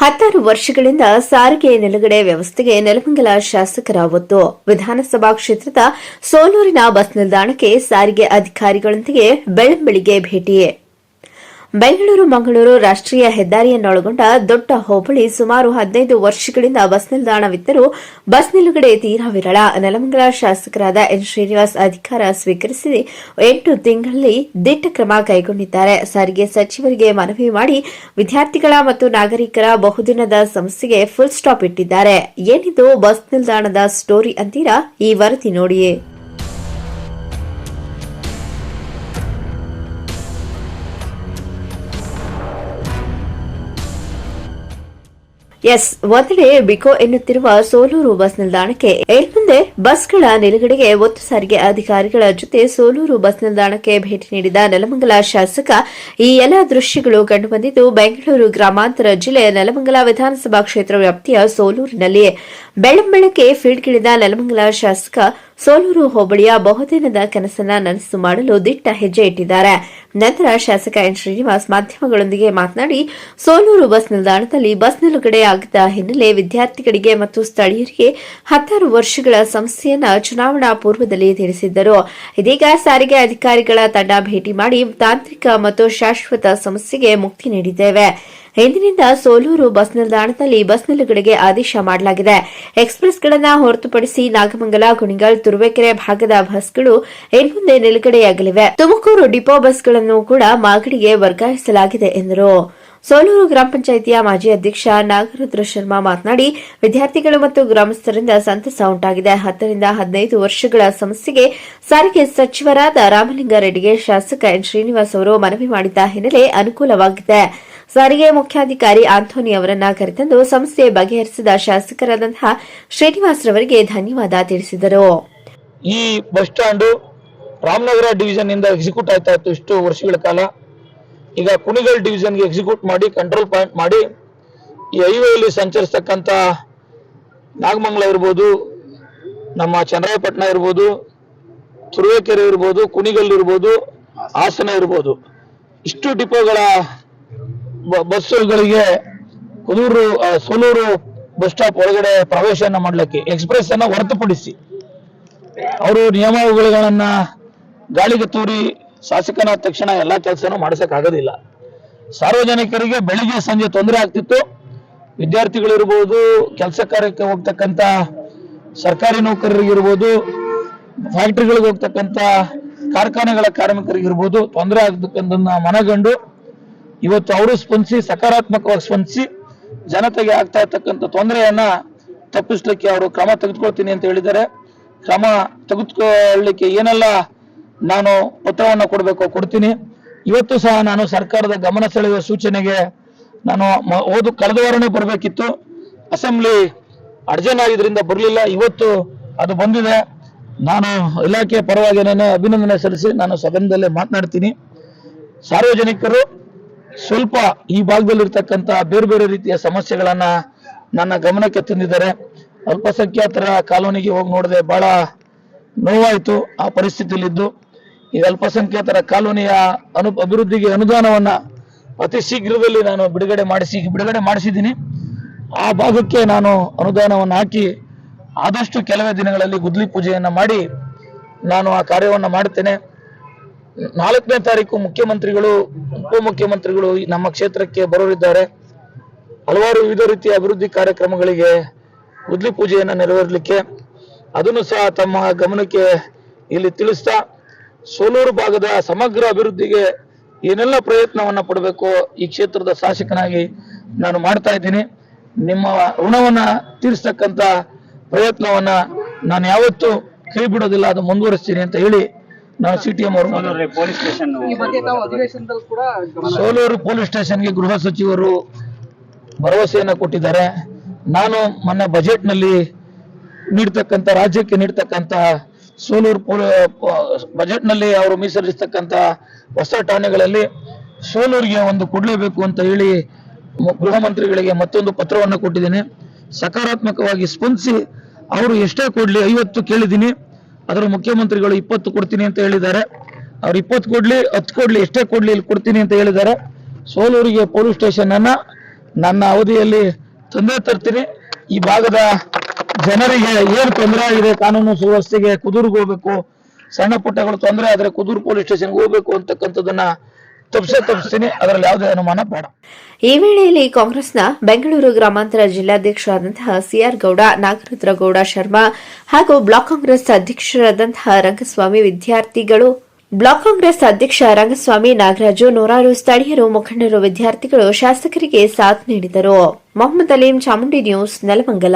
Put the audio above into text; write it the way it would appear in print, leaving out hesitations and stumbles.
10 ವರ್ಷಗಳಿಂದ ಸಾರಿಗೆ ನಿಲುಗಡೆ ವ್ಯವಸ್ಥೆಗೆ ನೆಲಮಂಗಲ ಶಾಸಕರ ಒತ್ತು. ವಿಧಾನಸಭಾ ಕ್ಷೇತ್ರದ ಸೋಲೂರಿನ ಬಸ್ ನಿಲ್ದಾಣಕ್ಕೆ ಸಾರಿಗೆ ಅಧಿಕಾರಿಗಳೊಂದಿಗೆ ಬೆಳ್ಳಂಬೆಳಿಗ್ಗೆ ಭೇಟಿ. ಬೆಂಗಳೂರು ಮಂಗಳೂರು ರಾಷ್ಟ್ರೀಯ ಹೆದ್ದಾರಿಯನ್ನೊಳಗೊಂಡ ದೊಡ್ಡ ಹೋಬಳಿ. ಸುಮಾರು 15 ವರ್ಷಗಳಿಂದ ಬಸ್ ನಿಲ್ದಾಣವಿದ್ದರೂ ಬಸ್ ನಿಲುಗಡೆ ತೀರಾ ವಿರಳ. ನೆಲಮಂಗಲ ಶಾಸಕರಾದ ಎನ್ ಶ್ರೀನಿವಾಸ್ ಅಧಿಕಾರ ಸ್ವೀಕರಿಸಿ 8 ತಿಂಗಳಲ್ಲಿ ದಿಟ್ಟ ಕ್ರಮ ಕೈಗೊಂಡಿದ್ದಾರೆ. ಸಾರಿಗೆ ಸಚಿವರಿಗೆ ಮನವಿ ಮಾಡಿ ವಿದ್ಯಾರ್ಥಿಗಳ ಮತ್ತು ನಾಗರಿಕರ ಬಹುದಿನದ ಸಮಸ್ಯೆಗೆ ಫುಲ್ ಸ್ಟಾಪ್ ಇಟ್ಟಿದ್ದಾರೆ. ಏನಿದು ಬಸ್ ನಿಲ್ದಾಣದ ಸ್ಟೋರಿ ಅಂತೀರಾ? ಈ ವರದಿ ನೋಡಿ. ಒಂದೆಡೆ ಬಿಕೋ ಎನ್ನುತ್ತಿರುವ ಸೋಲೂರು ಬಸ್ ನಿಲ್ದಾಣಕ್ಕೆ ಮುಂದೆ ಬಸ್ಗಳ ನಿಲುಗಡೆಗೆ ಒತ್ತು. ಸಾರಿಗೆ ಅಧಿಕಾರಿಗಳ ಜೊತೆ ಸೋಲೂರು ಬಸ್ ನಿಲ್ದಾಣಕ್ಕೆ ಭೇಟಿ ನೀಡಿದ ನೆಲಮಂಗಲ ಶಾಸಕ ಈ ಎಲ್ಲ ದೃಶ್ಯಗಳು ಕಂಡುಬಂದಿದ್ದು ಬೆಂಗಳೂರು ಗ್ರಾಮಾಂತರ ಜಿಲ್ಲೆ ನೆಲಮಂಗಲ ವಿಧಾನಸಭಾ ಕ್ಷೇತ್ರ ವ್ಯಾಪ್ತಿಯ ಸೋಲೂರಿನಲ್ಲಿ. ಬೆಳ್ಳಂಬೆಳಗ್ಗೆ ಫೀಲ್ಡ್ಗಿಳಿದ ನೆಲಮಂಗಲ ಶಾಸಕ ಸೋಲೂರು ಹೋಬಳಿಯ ಬಹುದಿನದ ಕನಸನ್ನ ನನಸು ಮಾಡಲು ದಿಟ್ಟ ಹೆಜ್ಜೆ ಇಟ್ಟಿದ್ದಾರೆ. ನಂತರ ಶಾಸಕ ಎನ್ ಶ್ರೀನಿವಾಸ್ ಮಾಧ್ಯಮಗಳೊಂದಿಗೆ ಮಾತನಾಡಿ, ಸೋಲೂರು ಬಸ್ ನಿಲ್ದಾಣದಲ್ಲಿ ಬಸ್ ನಿಲುಗಡೆ ಆಗದ ಹಿನ್ನೆಲೆ ವಿದ್ಯಾರ್ಥಿಗಳಿಗೆ ಮತ್ತು ಸ್ಥಳೀಯರಿಗೆ 10 ವರ್ಷಗಳ ಸಮಸ್ಯೆಯನ್ನು ಚುನಾವಣಾ ಪೂರ್ವದಲ್ಲಿ ತಿಳಿಸಿದ್ದರು. ಇದೀಗ ಸಾರಿಗೆ ಅಧಿಕಾರಿಗಳ ತಂಡ ಭೇಟಿ ಮಾಡಿ ತಾಂತ್ರಿಕ ಮತ್ತು ಶಾಶ್ವತ ಸಮಸ್ಯೆಗೆ ಮುಕ್ತಿ ನೀಡಿದ್ದೇವೆ. ಇಂದಿನಿಂದ ಸೋಲೂರು ಬಸ್ ನಿಲ್ದಾಣದಲ್ಲಿ ಬಸ್ ನಿಲುಗಡೆಗೆ ಆದೇಶ ಮಾಡಲಾಗಿದೆ. ಎಕ್ಸ್ಪ್ರೆಸ್ಗಳನ್ನು ಹೊರತುಪಡಿಸಿ ನಾಗಮಂಗಲ, ಕುಣಿಗಲ್, ತುರುವೇಕೆರೆ ಭಾಗದ ಬಸ್ಗಳು ಇನ್ಮುಂದೆ ನಿಲುಗಡೆಯಾಗಲಿವೆ. ತುಮಕೂರು ಡಿಪೋ ಬಸ್ಗಳನ್ನು ಕೂಡ ಮಾಗಡಿಗೆ ವರ್ಗಾಯಿಸಲಾಗಿದೆ ಎಂದರು. ಸೋಲೂರು ಗ್ರಾಮ ಪಂಚಾಯಿತಿಯ ಮಾಜಿ ಅಧ್ಯಕ್ಷ ನಾಗರುದ್ರ ಶರ್ಮಾ ಮಾತನಾಡಿ, ವಿದ್ಯಾರ್ಥಿಗಳು ಮತ್ತು ಗ್ರಾಮಸ್ಥರಿಂದ ಸಂತಸ ಉಂಟಾಗಿದೆ. 10 ರಿಂದ 15 ವರ್ಷಗಳ ಸಮಸ್ಯೆಗೆ ಸಾರಿಗೆ ಸಚಿವರಾದ ರಾಮಲಿಂಗಾರೆಡ್ಡಿಗೆ ಶಾಸಕ ಎನ್ ಶ್ರೀನಿವಾಸ್ ಅವರು ಮನವಿ ಮಾಡಿದ್ದ ಹಿನ್ನೆಲೆ ಅನುಕೂಲವಾಗಿದೆ. ಸಾರಿಗೆ ಮುಖ್ಯಾಧಿಕಾರಿ ಆಂಥೋನಿ ಅವರನ್ನ ಕರೆತಂದು ಸಮಸ್ಯೆ ಬಗೆಹರಿಸಿದ ಶಾಸಕರಾದಂತಹ ಶ್ರೀನಿವಾಸ್ ರವರಿಗೆ ಧನ್ಯವಾದ ತಿಳಿಸಿದರು. ಈ ಬಸ್ ಸ್ಟ್ಯಾಂಡ್ ರಾಮನಗರ ಡಿವಿಷನ್ ಇಂದ ಎಕ್ಸಿಕ್ಯೂಟ್ ಆಯ್ತಾ ಇತ್ತು ಇಷ್ಟು ವರ್ಷಗಳ ಕಾಲ. ಈಗ ಕುಣಿಗಲ್ ಡಿವಿಷನ್ಗೆ ಎಕ್ಸಿಕ್ಯೂಟ್ ಮಾಡಿ ಕಂಟ್ರೋಲ್ ಪಾಯಿಂಟ್ ಮಾಡಿ ಈ ಹೈವೇಯಲ್ಲಿ ಸಂಚರಿಸತಕ್ಕಂಥ ನಾಗಮಂಗಲ ಇರ್ಬೋದು, ನಮ್ಮ ಚನ್ನರಾಯಪಟ್ಟಣ ಇರ್ಬೋದು, ತುರುವೇಕೆರೆ ಇರ್ಬೋದು, ಕುಣಿಗಲ್ ಇರ್ಬೋದು, ಹಾಸನ ಇರ್ಬೋದು, ಇಷ್ಟು ಡಿಪೋಗಳ ಬಸ್ಸುಗಳಿಗೆ ಸೋಲೂರು ಬಸ್ ಸ್ಟಾಪ್ ಒಳಗಡೆ ಪ್ರವೇಶನ ಮಾಡಲಿಕ್ಕೆ ಎಕ್ಸ್ಪ್ರೆಸ್ ಅನ್ನ ಹೊರತುಪಡಿಸಿ ಅವರು ನಿಯಮಾವಳಿಗಳನ್ನ ಗಾಳಿಗೆ ತೂರಿ ಶಾಸಕನಾದ ತಕ್ಷಣ ಎಲ್ಲಾ ಕೆಲಸನೂ ಮಾಡಿಸಕ್ ಆಗೋದಿಲ್ಲ. ಸಾರ್ವಜನಿಕರಿಗೆ ಬೆಳಿಗ್ಗೆ ಸಂಜೆ ತೊಂದರೆ ಆಗ್ತಿತ್ತು. ವಿದ್ಯಾರ್ಥಿಗಳಿರ್ಬೋದು, ಕೆಲಸ ಕಾರ್ಯಕ್ಕೆ ಹೋಗ್ತಕ್ಕಂಥ ಸರ್ಕಾರಿ ನೌಕರರಿಗಿರ್ಬೋದು, ಫ್ಯಾಕ್ಟರಿಗಳಿಗೆ ಹೋಗ್ತಕ್ಕಂಥ ಕಾರ್ಖಾನೆಗಳ ಕಾರ್ಮಿಕರಿಗಿರ್ಬೋದು ತೊಂದರೆ ಆಗ್ತಕ್ಕಂಥದ್ದನ್ನ ಮನಗಂಡು ಇವತ್ತು ಅವರು ಸ್ಪಂದಿಸಿ ಸಕಾರಾತ್ಮಕವಾಗಿ ಸ್ಪಂದಿಸಿ ಜನತೆಗೆ ಆಗ್ತಾ ಇರ್ತಕ್ಕಂಥ ತೊಂದರೆಯನ್ನ ತಪ್ಪಿಸ್ಲಿಕ್ಕೆ ಅವರು ಕ್ರಮ ತೆಗೆದುಕೊಳ್ತೀನಿ ಅಂತ ಹೇಳಿದ್ದಾರೆ. ಕ್ರಮ ತೆಗೆದುಕೊಳ್ಳಲಿಕ್ಕೆ ಏನೆಲ್ಲ ನಾನು ಪತ್ರವನ್ನು ಕೊಡ್ತೀನಿ. ಇವತ್ತು ಸಹ ನಾನು ಸರ್ಕಾರದ ಗಮನ ಸೆಳೆಯುವ ಸೂಚನೆಗೆ ನಾನು ಕಳೆದ ವಾರನೇ ಬರಬೇಕಿತ್ತು. ಅಸೆಂಬ್ಲಿ ಅರ್ಜೆಂಟ್ ಆಗಿದ್ರಿಂದ ಬರಲಿಲ್ಲ. ಇವತ್ತು ಅದು ಬಂದಿದೆ. ನಾನು ಇಲಾಖೆಯ ಪರವಾಗಿ ಅಭಿನಂದನೆ ಸಲ್ಲಿಸಿ ನಾನು ಸದನದಲ್ಲೇ ಮಾತನಾಡ್ತೀನಿ. ಸಾರ್ವಜನಿಕರು ಸ್ವಲ್ಪ ಈ ಭಾಗದಲ್ಲಿರ್ತಕ್ಕಂಥ ಬೇರೆ ಬೇರೆ ರೀತಿಯ ಸಮಸ್ಯೆಗಳನ್ನ ನನ್ನ ಗಮನಕ್ಕೆ ತಂದಿದ್ದಾರೆ. ಅಲ್ಪಸಂಖ್ಯಾತರ ಕಾಲೋನಿಗೆ ಹೋಗಿ ನೋಡಿದೆ, ಬಹಳ ನೋವಾಯಿತು ಆ ಪರಿಸ್ಥಿತಿಯಲ್ಲಿದ್ದು. ಈಗ ಅಲ್ಪಸಂಖ್ಯಾತರ ಕಾಲೋನಿಯ ಅಭಿವೃದ್ಧಿಗೆ ಅನುದಾನವನ್ನ ಅತಿ ಶೀಘ್ರದಲ್ಲಿ ನಾನು ಬಿಡುಗಡೆ ಮಾಡಿಸಿದ್ದೀನಿ. ಆ ಭಾಗಕ್ಕೆ ನಾನು ಅನುದಾನವನ್ನು ಹಾಕಿ ಆದಷ್ಟು ಕೆಲವೇ ದಿನಗಳಲ್ಲಿ ಗುದ್ಲಿ ಪೂಜೆಯನ್ನ ಮಾಡಿ ನಾನು ಆ ಕಾರ್ಯವನ್ನು ಮಾಡುತ್ತೇನೆ. 4ನೇ ತಾರೀಕು ಮುಖ್ಯಮಂತ್ರಿಗಳು, ಉಪಮುಖ್ಯಮಂತ್ರಿಗಳು ನಮ್ಮ ಕ್ಷೇತ್ರಕ್ಕೆ ಬರೋರಿದ್ದಾರೆ. ಹಲವಾರು ವಿವಿಧ ರೀತಿಯ ಅಭಿವೃದ್ಧಿ ಕಾರ್ಯಕ್ರಮಗಳಿಗೆ ಗುದ್ಲಿ ಪೂಜೆಯನ್ನು ನೆರವೇರಲಿಕ್ಕೆ ಅದನ್ನು ಸಹ ತಮ್ಮ ಗಮನಕ್ಕೆ ಇಲ್ಲಿ ತಿಳಿಸ್ತಾ, ಸೋಲೂರು ಭಾಗದ ಸಮಗ್ರ ಅಭಿವೃದ್ಧಿಗೆ ಏನೆಲ್ಲ ಪ್ರಯತ್ನವನ್ನ ಪಡಬೇಕು ಈ ಕ್ಷೇತ್ರದ ಶಾಸಕನಾಗಿ ನಾನು ಮಾಡ್ತಾ ಇದ್ದೀನಿ. ನಿಮ್ಮ ಋಣವನ್ನ ತೀರಿಸ್ತಕ್ಕಂಥ ಪ್ರಯತ್ನವನ್ನ ನಾನು ಯಾವತ್ತೂ ಕೈ ಬಿಡೋದಿಲ್ಲ, ಅದು ಮುಂದುವರಿಸ್ತೀನಿ ಅಂತ ಹೇಳಿ ನಾನು ಸಿಟಿಎಂ ಅವರು ಸೋಲೂರು ಪೊಲೀಸ್ ಸ್ಟೇಷನ್ಗೆ ಗೃಹ ಸಚಿವರು ಭರವಸೆಯನ್ನು ಕೊಟ್ಟಿದ್ದಾರೆ. ನಾನು ಮೊನ್ನೆ ಬಜೆಟ್ ನಲ್ಲಿ ರಾಜ್ಯಕ್ಕೆ ನೀಡ್ತಕ್ಕಂಥ ಸೋಲೂರು ಬಜೆಟ್ ನಲ್ಲಿ ಅವರು ಮೀಸಲಿರ್ತಕ್ಕಂಥ ಹೊಸ ಠಾಣೆಗಳಲ್ಲಿ ಸೋಲೂರಿಗೆ ಒಂದು ಕೊಡಲೇಬೇಕು ಅಂತ ಹೇಳಿ ಗೃಹ ಮಂತ್ರಿಗಳಿಗೆ ಮತ್ತೊಂದು ಪತ್ರವನ್ನು ಕೊಟ್ಟಿದ್ದೀನಿ. ಸಕಾರಾತ್ಮಕವಾಗಿ ಸ್ಪಂದಿಸಿ ಅವರು ಎಷ್ಟೇ ಕೊಡ್ಲಿ, 50 ಕೇಳಿದ್ದೀನಿ, ಅದರ ಮುಖ್ಯಮಂತ್ರಿಗಳು 20 ಕೊಡ್ತೀನಿ ಅಂತ ಹೇಳಿದ್ದಾರೆ. ಅವ್ರು 20 ಕೊಡ್ಲಿ, 10 ಕೊಡ್ಲಿ, ಎಷ್ಟೇ ಕೊಡ್ಲಿ ಇಲ್ಲಿ ಕೊಡ್ತೀನಿ ಅಂತ ಹೇಳಿದ್ದಾರೆ. ಸೋಲೂರಿಗೆ ಪೊಲೀಸ್ ಸ್ಟೇಷನ್ ಅನ್ನ ನನ್ನ ಅವಧಿಯಲ್ಲಿ ತೊಂದರೆ ತರ್ತೀನಿ. ಈ ಭಾಗದ ಜನರಿಗೆ ಏನು ತೊಂದರೆ ಆಗಿದೆ, ಕಾನೂನು ಸುವ್ಯವಸ್ಥೆಗೆ ಕುದೂರ್ಗೆ ಹೋಗ್ಬೇಕು, ಸಣ್ಣ ಪುಟ್ಟಗಳು ತೊಂದರೆ ಆದ್ರೆ ಕುದೂರು ಪೊಲೀಸ್ ಸ್ಟೇಷನ್ಗೆ ಹೋಗ್ಬೇಕು ಅಂತಕ್ಕಂಥದ್ದನ್ನ ತಪ್ಪಿಸ್ತೀನಿ. ಅದರಲ್ಲಿ ಯಾವುದೇ ಅನುಮಾನ ಬೇಡ. ಈ ವೇಳೆಯಲ್ಲಿ ಕಾಂಗ್ರೆಸ್ನ ಬೆಂಗಳೂರು ಗ್ರಾಮಾಂತರ ಜಿಲ್ಲಾಧ್ಯಕ್ಷರಾದಂತಹ ಸಿಆರ್ ಗೌಡ, ನಾಗರುದ್ರ ಗೌಡ ಶರ್ಮಾ ಹಾಗೂ ಬ್ಲಾಕ್ ಕಾಂಗ್ರೆಸ್ ಅಧ್ಯಕ್ಷರಾದಂತಹ ಬ್ಲಾಕ್ ಕಾಂಗ್ರೆಸ್ ಅಧ್ಯಕ್ಷ ರಂಗಸ್ವಾಮಿ ನಾಗರಾಜು, ನೂರಾರು ಸ್ಥಳೀಯರು, ಮುಖಂಡರು, ವಿದ್ಯಾರ್ಥಿಗಳು ಶಾಸಕರಿಗೆ ಸಾಥ್ ನೀಡಿದರು. ಮೊಹಮ್ಮದ್ ಅಲೀಂ, ಚಾಮುಂಡಿ ನ್ಯೂಸ್, ನೆಲಮಂಗಲ.